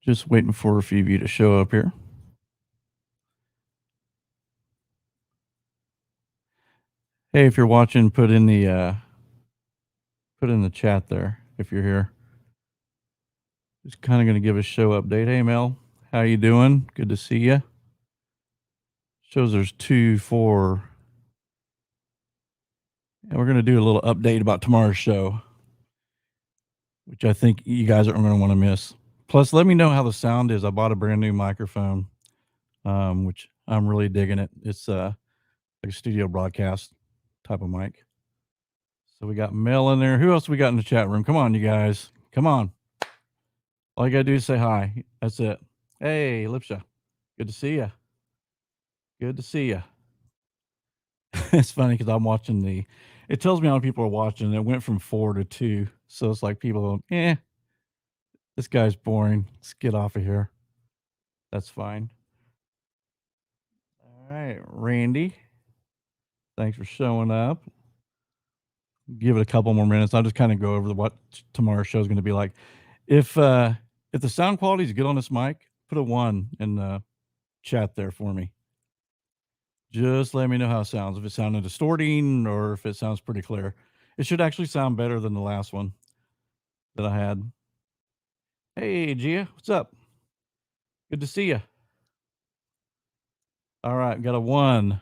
Just waiting for a few of you to show up here. Hey, if you're watching, put in the chat there if you're here. Just kind of going to give a show update. Hey, Mel, how you doing? Good to see you. Shows there's 2, 4, and we're going to do a little update about tomorrow's show, which I think you guys aren't going to want to miss. Plus, let me know how the sound is. I bought a brand new microphone, which I'm really digging it. It's like a studio broadcast type of mic. So we got Mel in there. Who else we got in the chat room? Come on, you guys. Come on. All you got to do is say hi. That's it. Hey, Lipsha. Good to see you. Good to see you. It's funny because I'm watching it tells me how many people are watching. It went from 4 to 2. So it's like people go, this guy's boring. Let's get off of here. That's fine. All right, Randy. Thanks for showing up. Give it a couple more minutes. I'll just kind of go over what tomorrow's show is going to be like. If the sound quality is good on this mic, put a 1 in the chat there for me. Just let me know how it sounds. If it sounded distorting or if it sounds pretty clear. It should actually sound better than the last one that I had. Hey, Gia, what's up? Good to see you. All right, got a 1.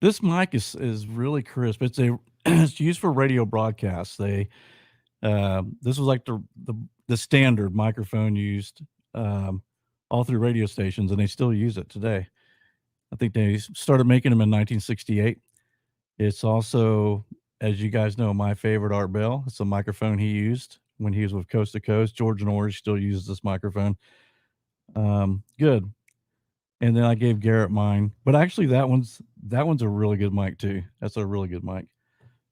This mic is really crisp. It's used for radio broadcasts. This was like the standard microphone used all through radio stations, and they still use it today. I think they started making them in 1968. It's also, as you guys know, my favorite Art Bell. It's a microphone he used when he was with Coast to Coast. George Norris still uses this microphone. Good. And then I gave Garrett mine, but actually that one's a really good mic too. That's a really good mic.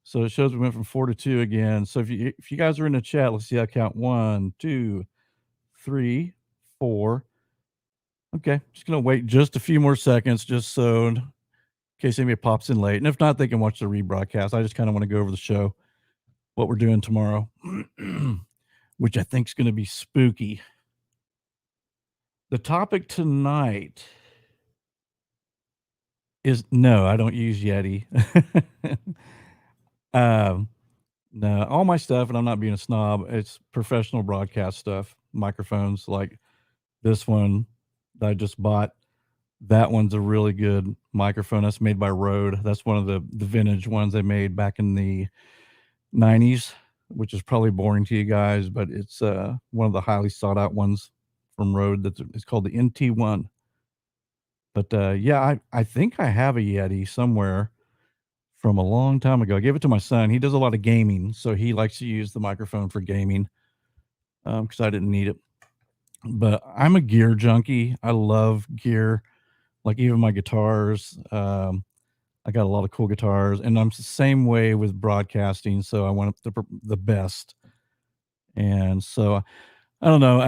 So it shows we went from 4 to 2 again. So if you guys are in the chat, let's see. I count 1, 2, 3, 4. Okay, just gonna wait just a few more seconds, just so in case anybody pops in late. And if not, they can watch the rebroadcast. I just kind of want to go over the show, what we're doing tomorrow, which I think is going to be spooky. The topic tonight is no, I don't use Yeti. No, all my stuff, and I'm not being a snob, it's professional broadcast stuff, microphones like this one that I just bought. That one's a really good microphone. That's made by Rode. That's one of the vintage ones they made back in the 90s, which is probably boring to you guys, but it's one of the highly sought out ones from Rode. It's called the NT1. But yeah, I think I have a Yeti somewhere from a long time ago. I gave it to my son. He does a lot of gaming, so he likes to use the microphone for gaming because I didn't need it. But I'm a gear junkie. I love gear, like even my guitars. I got a lot of cool guitars, and I'm the same way with broadcasting. So I want the best. And so I don't know.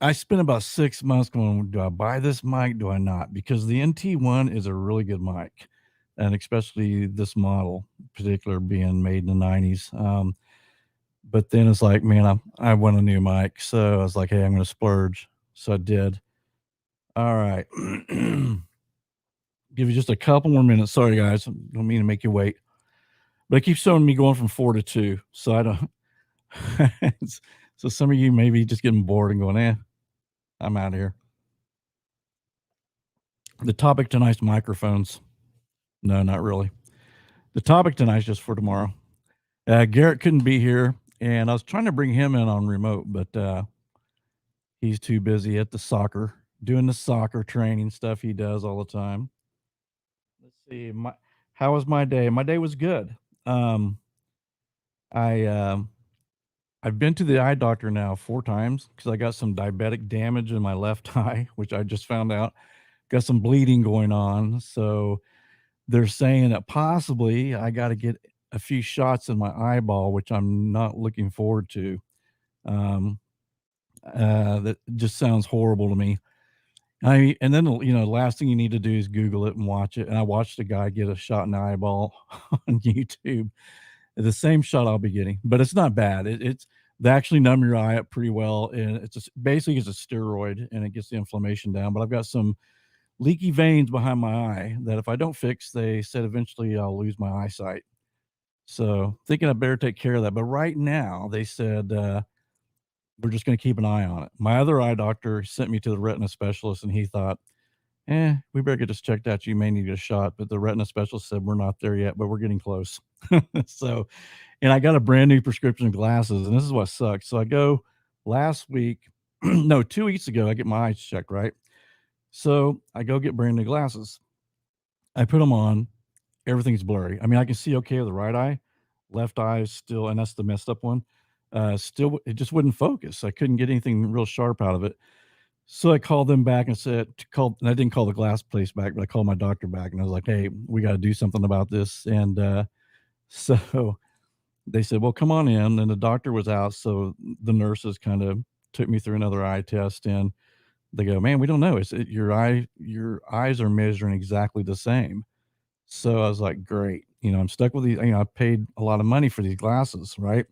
I spent about 6 months going, do I buy this mic? Do I not? Because the NT1 is a really good mic, and especially this model, in particular, being made in the 90s. But then it's like, man, I want a new mic. So I was like, hey, I'm going to splurge. So I did. All right. Give you just a couple more minutes. Sorry, guys. I don't mean to make you wait. But it keeps showing me going from 4 to 2. So I don't. So some of you may be just getting bored and going, I'm out of here. The topic tonight's microphones. No, not really. The topic tonight's just for tomorrow. Garrett couldn't be here, and I was trying to bring him in on remote, but he's too busy at doing the soccer training stuff he does all the time. Let's see. How was my day? My day was good. I I've been to the eye doctor now 4 times because I got some diabetic damage in my left eye, which I just found out. Got some bleeding going on, so they're saying that possibly I gotta get a few shots in my eyeball, which I'm not looking forward to. Um, that just sounds horrible to me. And then, last thing you need to do is Google it and watch it, and I watched a guy get a shot in the eyeball on YouTube. The same shot I'll be getting, but it's not bad. It's they actually numb your eye up pretty well, and basically it's a steroid, and it gets the inflammation down. But I've got some leaky veins behind my eye that if I don't fix, they said eventually I'll lose my eyesight. So thinking I better take care of that. But right now, they said we're just going to keep an eye on it. My other eye doctor sent me to the retina specialist, and he thought, we better get this checked out. You may need a shot. But the retina specialist said we're not there yet, but we're getting close. So, and I got a brand new prescription of glasses, and this is what sucks. So I go last week, no, 2 weeks ago, I get my eyes checked, right? So I go get brand new glasses. I put them on. Everything's blurry. I mean, I can see okay with the right eye. Left eye is still, and that's the messed up one. Still, it just wouldn't focus. I couldn't get anything real sharp out of it. So I called them back and said, and I didn't call the glass place back, but I called my doctor back and I was like, hey, we got to do something about this. And so they said, well, come on in. And the doctor was out. So the nurses kind of took me through another eye test, and they go, man, we don't know. Your eyes are measuring exactly the same. So I was like, great. I'm stuck with these. I paid a lot of money for these glasses, right?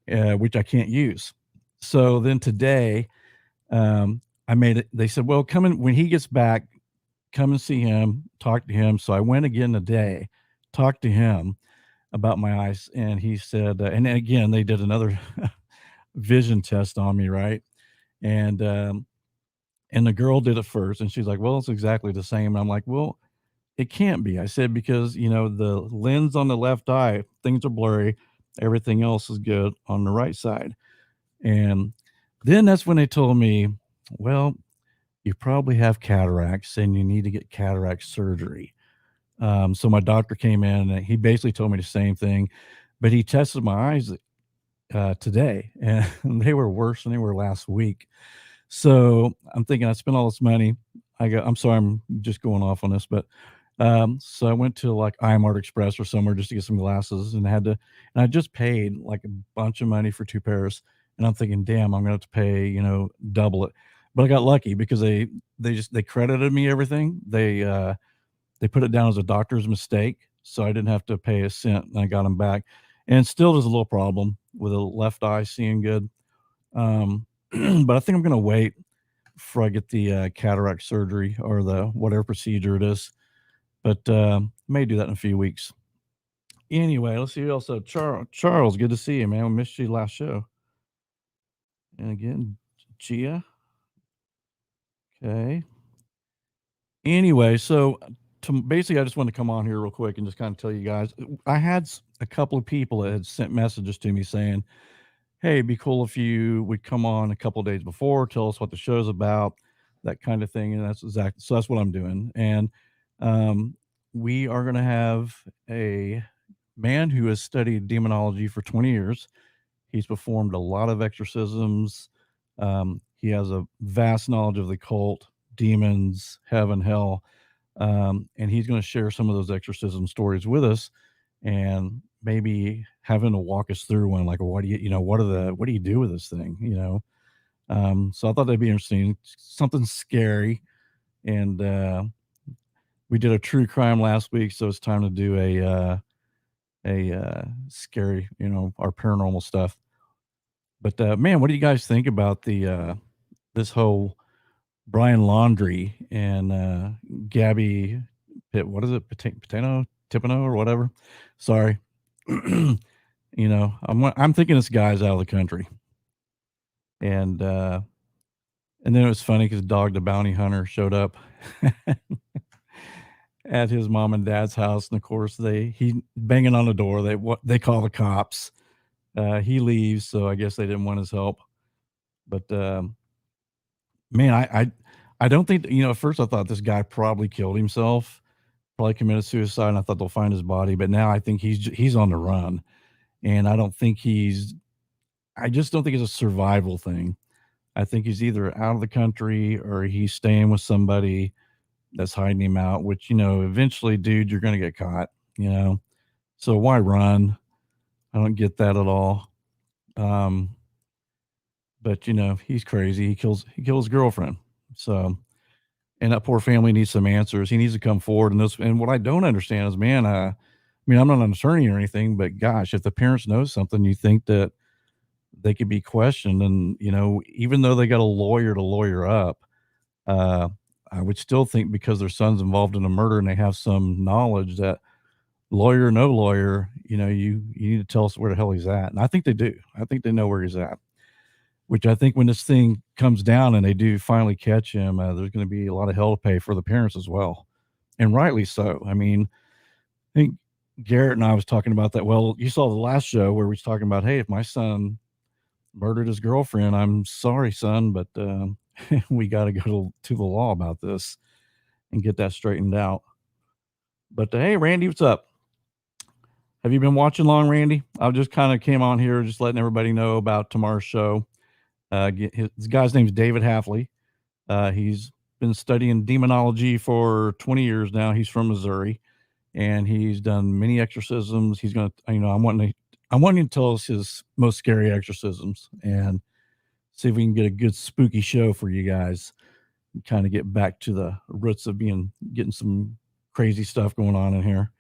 Which I can't use. So then today, I made it. They said, well, come in when he gets back, come and see him, talk to him. So I went again today, talked to him about my eyes. And he said, and then again, they did another vision test on me, right? And, and the girl did it first, and she's like, well, it's exactly the same. And I'm like, well, it can't be. I said, because, the lens on the left eye, things are blurry. Everything else is good on the right side. And then that's when they told me, well, you probably have cataracts and you need to get cataract surgery. So my doctor came in and he basically told me the same thing, but he tested my eyes today and they were worse than they were last week. So I'm thinking I spent all this money. I'm sorry, I'm just going off on this, but so I went to like iMart Express or somewhere just to get some glasses, and I just paid like a bunch of money for 2 pairs. And I'm thinking, damn, I'm gonna have to pay, double it. But I got lucky because they credited me everything. They put it down as a doctor's mistake, so I didn't have to pay a cent, and I got them back. And still there's a little problem with the left eye seeing good. Um, but I think I'm gonna wait before I get the cataract surgery or the whatever procedure it is. But may do that in a few weeks. Anyway, let's see who else. Charles, good to see you, man. We missed you last show. And again, Gia. Okay. Anyway, so basically, I just want to come on here real quick and just kind of tell you guys. I had a couple of people that had sent messages to me saying, hey, it'd be cool if you would come on a couple of days before, tell us what the show's about, that kind of thing. And so that's what I'm doing. And um, we are going to have a man who has studied demonology for 20 years. He's performed a lot of exorcisms. He has a vast knowledge of the occult, demons, heaven, hell. And he's going to share some of those exorcism stories with us, and maybe having to walk us through one, like, what do what do you do with this thing? So I thought that'd be interesting, something scary. And we did a true crime last week, so it's time to do a scary, our paranormal stuff. But man, what do you guys think about the this whole Brian Laundrie and Gabby what is it? Tipano or whatever. Sorry. I'm thinking this guy's out of the country. And then it was funny because Dog the Bounty Hunter showed up at his mom and dad's house, and of course he banging on the door. They call the cops. He leaves, so I guess they didn't want his help. But man, I don't think at first I thought this guy probably killed himself, probably committed suicide, and I thought they'll find his body. But now I think he's on the run, and I don't think I just don't think it's a survival thing. I think he's either out of the country or he's staying with somebody that's hiding him out, which, eventually, dude, you're gonna get caught, you know? So why run? I don't get that at all. Um, but, he's crazy. He kills his girlfriend. So and that poor family needs some answers. He needs to come forward and what I don't understand is, man, I mean, I'm not an attorney or anything, but gosh, if the parents know something, you think that they could be questioned and, even though they got a lawyer to lawyer up, uh, I would still think because their son's involved in a murder and they have some knowledge that lawyer or no lawyer, you need to tell us where the hell he's at. And I think they do. I think they know where he's at, which I think when this thing comes down and they do finally catch him, there's going to be a lot of hell to pay for the parents as well. And rightly so. I mean, I think Garrett and I was talking about that. Well, you saw the last show where we was talking about, hey, if my son murdered his girlfriend, I'm sorry, son, but we got to go to the law about this and get that straightened out. But hey, Randy, what's up? Have you been watching long, Randy? I just kind of came on here, just letting everybody know about tomorrow's show. His guy's name's David Hafley. He's been studying demonology for 20 years now. He's from Missouri, and he's done many exorcisms. He's gonna, I'm wanting to tell us his most scary exorcisms and see if we can get a good spooky show for you guys. Kind of get back to the roots of getting some crazy stuff going on in here.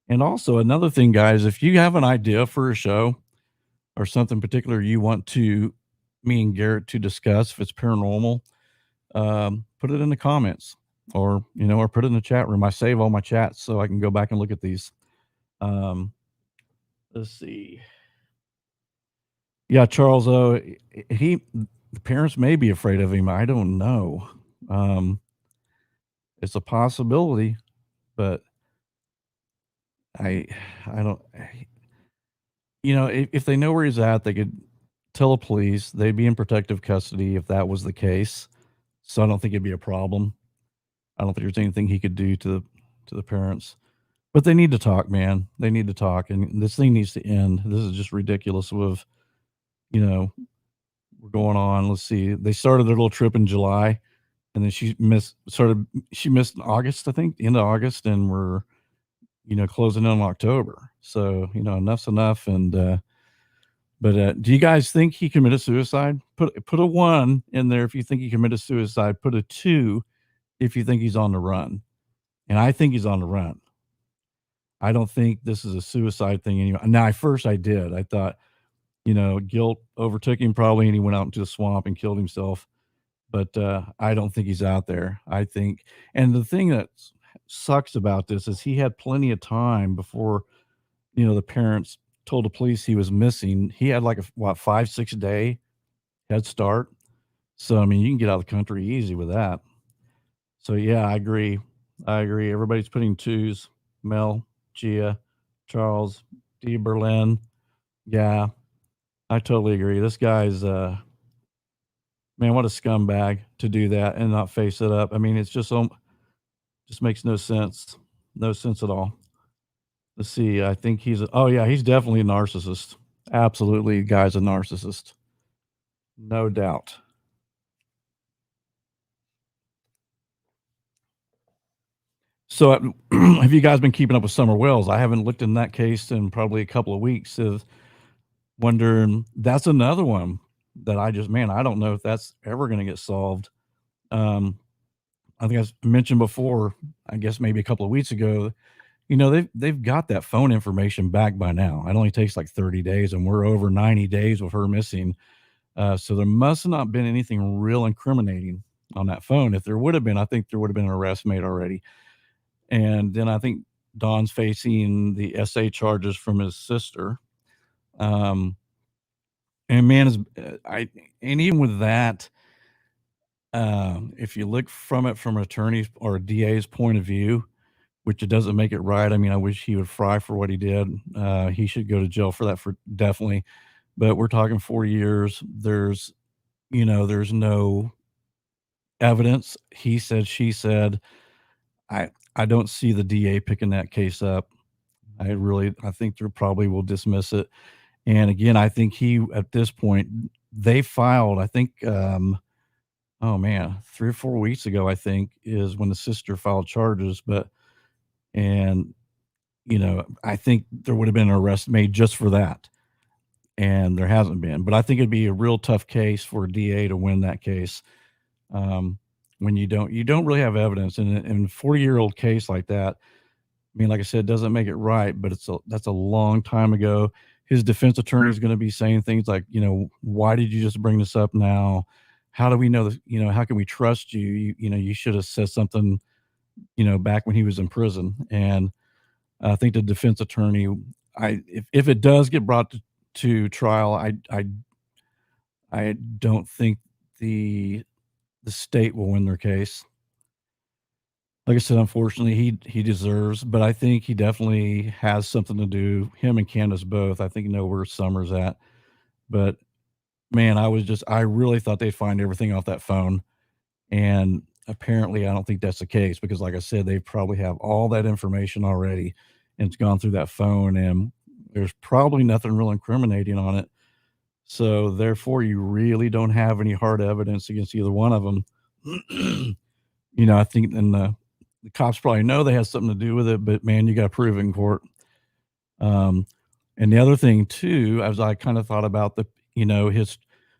And also another thing, guys, if you have an idea for a show or something particular you want to me and Garrett to discuss, if it's paranormal, put it in the comments or put it in the chat room. I save all my chats so I can go back and look at these. Um, let's see. Yeah, Charles, the parents may be afraid of him. I don't know. Um, it's a possibility, but I, I don't, if they know where he's at, they could tell the police. They'd be in protective custody if that was the case. So I don't think it'd be a problem. I don't think there's anything he could do to the parents. But they need to talk, man. They need to talk, and this thing needs to end. This is just ridiculous with, you know, we're going on. Let's see. They started their little trip in July, and then she missed in August, I think, the end of August, and we're, closing in on October. So, enough's enough. And but do you guys think he committed suicide? Put a 1 in there if you think he committed suicide. Put a 2 if you think he's on the run. And I think he's on the run. I don't think this is a suicide thing anymore. Now, at first I did. I thought, guilt overtook him probably, and he went out into the swamp and killed himself. But I don't think he's out there. I think, and the thing that sucks about this is he had plenty of time before, the parents told the police he was missing. He had like 5-6 day head start. So I mean, you can get out of the country easy with that. So yeah, I agree. I agree. Everybody's putting 2s. Mel, Gia, Charles, D. Berlin. Yeah, I totally agree. This guy's man, what a scumbag to do that and not face it up. I mean, it's just makes no sense. No sense at all. Let's see. I think oh yeah, he's definitely a narcissist. Absolutely, guy's a narcissist. No doubt. So, have you guys been keeping up with Summer Wells? I haven't looked in that case in probably a couple of weeks. Wondering, that's another one that man, I don't know if that's ever going to get solved. Um, I think I mentioned before, I guess maybe a couple of weeks ago, they've got that phone information back by now. It only takes like 30 days, and we're over 90 days with her missing. So there must have not been anything real incriminating on that phone. If there would have been, I think there would have been an arrest made already. And then I think Don's facing the SA charges from his sister. And man, and even with that, if you look from an attorney's or a DA's point of view, which it doesn't make it right. I mean, I wish he would fry for what he did. He should go to jail for that, for definitely. But we're talking 4 years. There's no evidence. He said, she said. I don't see the DA picking that case up. I think they probably will dismiss it. And again, I think he at this point, they filed, I think, oh man, 3 or 4 weeks ago, I think, is when the sister filed charges, but and, I think there would have been an arrest made just for that, and there hasn't been. But I think it'd be a real tough case for a DA to win that case, um, when you don't really have evidence in a 40-year-old case like that. I mean, like I said, it doesn't make it right, but that's a long time ago. His defense attorney is gonna be saying things like, "Why did you just bring this up now? How do we know that, how can we trust you? You should have said something, back when he was in prison." And I think the defense attorney, if it does get brought to trial, I don't think the state will win their case. Like I said, unfortunately, he deserves, but I think he definitely has something to do. Him and Candace both. I think know where Summer's at. But man, I really thought they'd find everything off that phone. And apparently I don't think that's the case because like I said, they probably have all that information already and it's gone through that phone and there's probably nothing real incriminating on it. So therefore you really don't have any hard evidence against either one of them. I think then the cops probably know they had something to do with it, but man, you got to prove it in court. Um, and the other thing too, as I kind of thought about his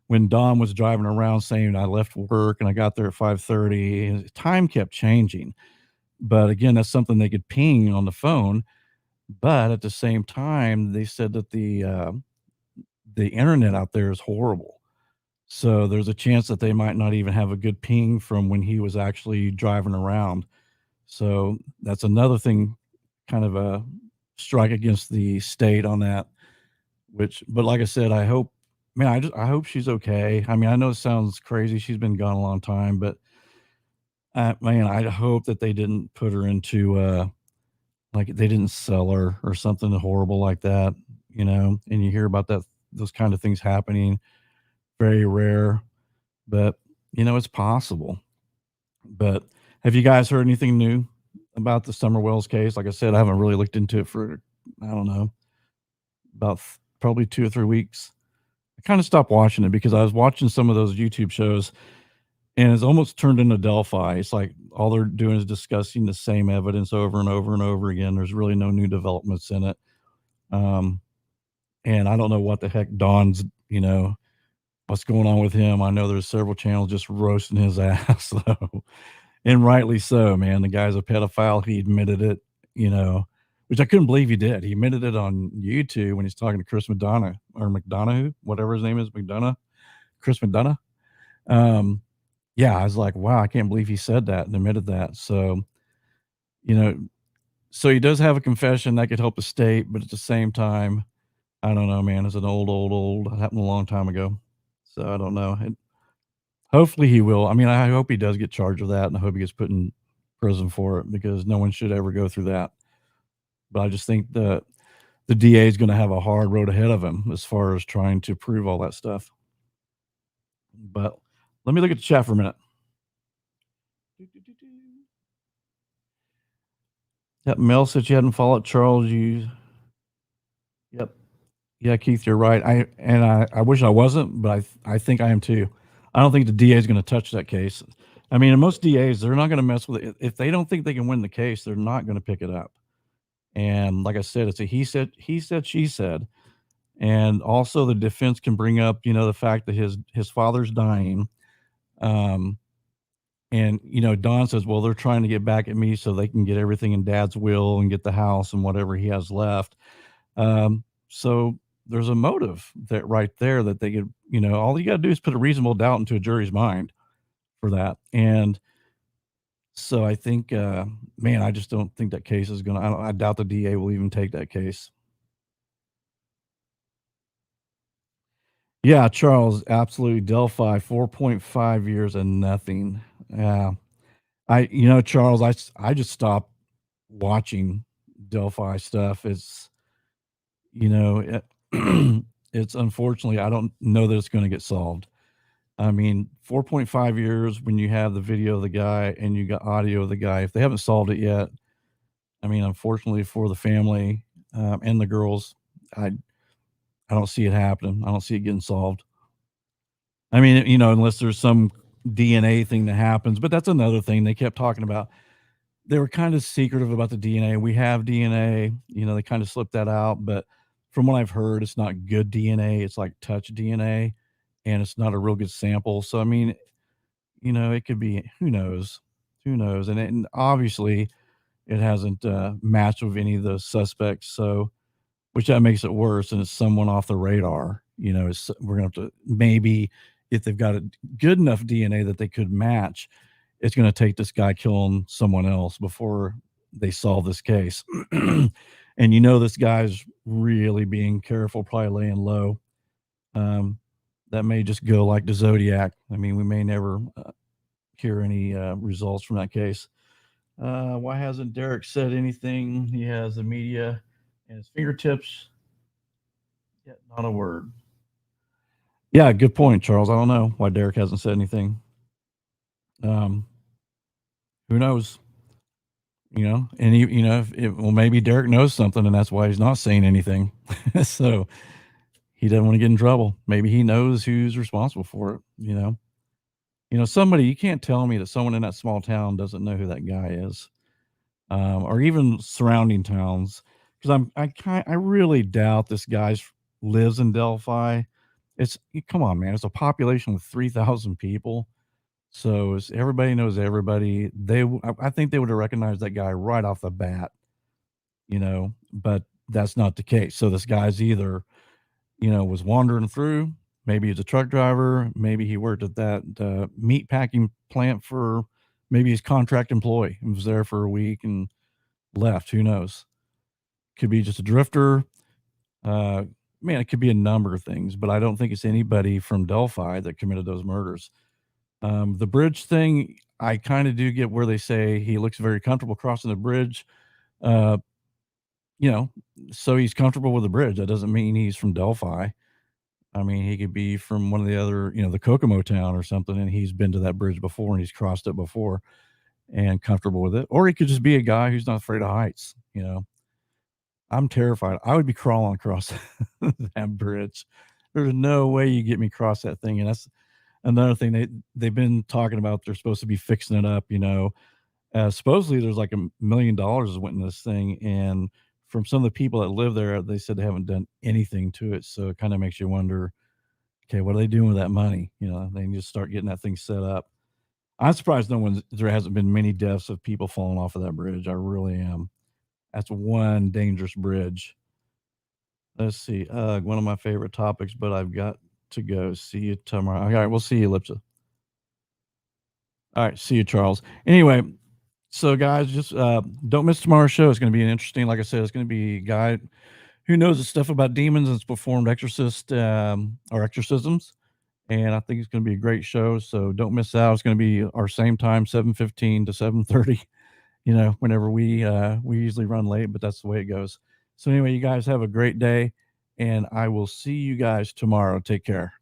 when Don was driving around saying I left work and I got there at 5:30, his time kept changing. But again, that's something they could ping on the phone. But at the same time, they said that the internet out there is horrible. So there's a chance that they might not even have a good ping from when he was actually driving around. So that's another thing, kind of a strike against the state on that. But like I said, man, I hope she's okay. I mean, I know it sounds crazy. She's been gone a long time, but man, I hope that they didn't put her into like they didn't sell her or something horrible like that. And you hear about those kind of things happening, very rare, but it's possible. But have you guys heard anything new about the Summer Wells case? Like I said, I haven't really looked into it for, I don't know, about probably 2 or 3 weeks. I kind of stopped watching it because I was watching some of those YouTube shows and it's almost turned into Delphi. It's like all they're doing is discussing the same evidence over and over and over again. There's really no new developments in it. Um, and I don't know what the heck Don's, what's going on with him. I know there's several channels just roasting his ass, though. And rightly so, man. The guy's a pedophile. He admitted it, you know, which I couldn't believe he did. He admitted it on YouTube when he's talking to Chris McDonough or McDonough, whatever his name is, McDonough, Chris McDonough. Um, yeah, I was like, wow, I can't believe he said that and admitted that. So, you know, so he does have a confession that could help the state, but at the same time, I don't know, man. It's an old. It happened a long time ago. So I don't know. Hopefully he will. I mean, I hope he does get charged with that, and I hope he gets put in prison for it because no one should ever go through that. But I just think the DA is going to have a hard road ahead of him as far as trying to prove all that stuff. But let me look at the chat for a minute. Yep, Mel said you hadn't followed Charles. Yep, yeah, Keith, you're right. I wish I wasn't, but I think I am too. I don't think the DA is going to touch that case. I mean, and most DAs they're not going to mess with it if they don't think they can win the case. They're not going to pick it up. And like I said, it's a he said, she said. And also the defense can bring up, the fact that his father's dying. Um, and Don says, well, they're trying to get back at me so they can get everything in dad's will and get the house and whatever he has left. So there's a motive that right there that they could, all you got to do is put a reasonable doubt into a jury's mind for that. And so I think, man, I just don't think that case is going to, I doubt the DA will even take that case. Yeah, Charles, absolutely. Delphi, 4.5 years and nothing. Yeah. Charles, I just stopped watching Delphi stuff. It, it's unfortunately, I don't know that it's going to get solved. I mean, 4.5 years when you have the video of the guy and you got audio of the guy, if they haven't solved it yet, I mean, unfortunately for the family and the girls, I I don't see it happening. I don't see it getting solved. I mean, unless there's some DNA thing that happens, but that's another thing they kept talking about. They were kind of secretive about the DNA. We have DNA, they kind of slipped that out, but from what I've heard, it's not good DNA. It's like touch DNA, and it's not a real good sample. So I mean, it could be, who knows? Who knows? And obviously it hasn't matched with any of the suspects. So which that makes it worse, and it's someone off the radar. We're gonna have to, maybe if they've got a good enough DNA that they could match, it's gonna take this guy killing someone else before they solve this case. And this guy's really being careful, probably laying low. Um, that may just go like the Zodiac. I mean, we may never hear any results from that case. Why hasn't Derek said anything? He has the media at his fingertips, yet not a word. Yeah, good point, Charles. I don't know why Derek hasn't said anything. Um, who knows? And well, maybe Derek knows something, and that's why he's not saying anything. So he doesn't want to get in trouble. Maybe he knows who's responsible for it. Somebody, you can't tell me that someone in that small town doesn't know who that guy is, or even surrounding towns. Because I really doubt this guy lives in Delphi. Come on, man. It's a population with 3,000 people. So everybody knows everybody. I think they would have recognized that guy right off the bat, but that's not the case. So this guy's either, was wandering through. Maybe he's a truck driver. Maybe he worked at that meat packing plant maybe he's contract employee and was there for a week and left. Who knows? Could be just a drifter. Man, it could be a number of things, but I don't think it's anybody from Delphi that committed those murders. The bridge thing, I kind of do get where they say he looks very comfortable crossing the bridge. Uh, you know, so he's comfortable with the bridge. That doesn't mean he's from Delphi. I mean, he could be from one of the other, the Kokomo town or something, and he's been to that bridge before and he's crossed it before and comfortable with it. Or he could just be a guy who's not afraid of heights. I'm terrified. I would be crawling across that bridge. There's no way you get me across that thing. And that's another thing they've been talking about. They're supposed to be fixing it up. Supposedly there's like $1 million went in this thing, and from some of the people that live there, they said they haven't done anything to it. So it kind of makes you wonder, okay, what are they doing with that money? They need to start getting that thing set up. I'm surprised there hasn't been many deaths of people falling off of that bridge. I really am. That's one dangerous bridge. Let's see. One of my favorite topics, but I've got to go. See you tomorrow. All right, we'll see you, Lipsa. All right, see you, Charles. Anyway, so guys, just don't miss tomorrow's show. It's going to be an interesting. Like I said, it's going to be a guy who knows the stuff about demons and has performed or exorcisms, and I think it's going to be a great show. So don't miss out. It's going to be our same time, 7:15 to 7:30. Whenever we usually run late, but that's the way it goes. So anyway, you guys have a great day, and I will see you guys tomorrow. Take care.